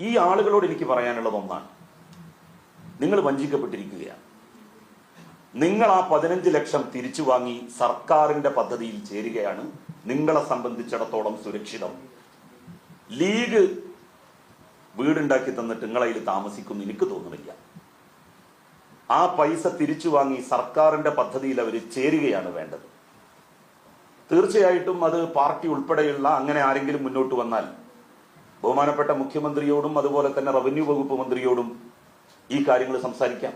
ഈ ആളുകളോട് എനിക്ക് പറയാനുള്ളത് ഒന്നാണ്, നിങ്ങൾ വഞ്ചിക്കപ്പെട്ടിരിക്കുകയാണ്. നിങ്ങൾ ആ 15 ലക്ഷം തിരിച്ചു വാങ്ങി സർക്കാരിന്റെ പദ്ധതിയിൽ ചേരുകയാണ് നിങ്ങളെ സംബന്ധിച്ചിടത്തോളം സുരക്ഷിതം. ലീഗ് വീടുണ്ടാക്കി തന്നിട്ട് നിങ്ങളതിൽ താമസിക്കുന്നു എനിക്ക് തോന്നുന്നില്ല. ആ പൈസ തിരിച്ചു വാങ്ങി സർക്കാരിന്റെ പദ്ധതിയിൽ അവർ ചേരുകയാണ് വേണ്ടത്. തീർച്ചയായിട്ടും അത് പാർട്ടി ഉൾപ്പെടെയുള്ള അങ്ങനെ ആരെങ്കിലും മുന്നോട്ട് വന്നാൽ ബഹുമാനപ്പെട്ട മുഖ്യമന്ത്രിയോടും അതുപോലെ തന്നെ റവന്യൂ വകുപ്പ് മന്ത്രിയോടും ഈ കാര്യങ്ങൾ സംസാരിക്കാം,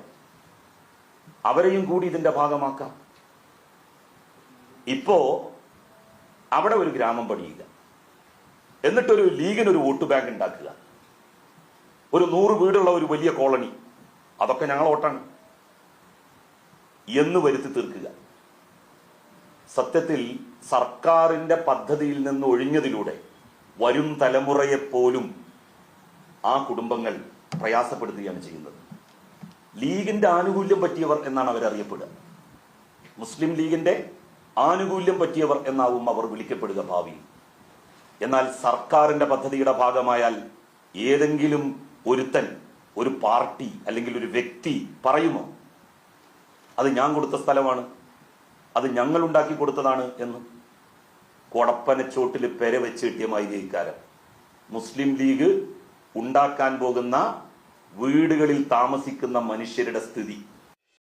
അവരെയും കൂടി ഇതിന്റെ ഭാഗമാക്കാം. ഇപ്പോ അവിടെ ഒരു ഗ്രാമം പണിയുക, എന്നിട്ടൊരു ലീഗിനൊരു വോട്ട് ബാങ്ക് ഉണ്ടാക്കുക, ഒരു 100 വീടുള്ള ഒരു വലിയ കോളനി, അതൊക്കെ ഞങ്ങൾ വോട്ടാണ് എന്ന് വരുത്തി തീർക്കുക. സത്യത്തിൽ സർക്കാരിന്റെ പദ്ധതിയിൽ നിന്ന് ഒഴിഞ്ഞതിലൂടെ വരും തലമുറയെപ്പോലും ആ കുടുംബങ്ങൾ പ്രയാസപ്പെടുത്തുകയാണ് ചെയ്യുന്നത്. ലീഗിന്റെ ആനുകൂല്യം പറ്റിയവർ എന്നാണ് അവരറിയപ്പെടുക. മുസ്ലിം ലീഗിന്റെ ആനുകൂല്യം പറ്റിയവർ എന്നാവും അവർ വിളിക്കപ്പെടുക ഭാവിയിൽ. എന്നാൽ സർക്കാരിന്റെ പദ്ധതിയുടെ ഭാഗമായാൽ ഏതെങ്കിലും ഒരുത്തൻ, ഒരു പാർട്ടി അല്ലെങ്കിൽ ഒരു വ്യക്തി പറയുമോ അത് ഞാൻ കൊടുത്ത സ്ഥലമാണ്, അത് ഞങ്ങൾ ഉണ്ടാക്കി കൊടുത്തതാണ് എന്ന്? കൊടപ്പനച്ചോട്ടിൽ പെര വെച്ച് കിട്ടിയ മൈകാരം മുസ്ലിം ലീഗ് ഉണ്ടാക്കാൻ പോകുന്ന വീടുകളിൽ താമസിക്കുന്ന മനുഷ്യരുടെ സ്ഥിതി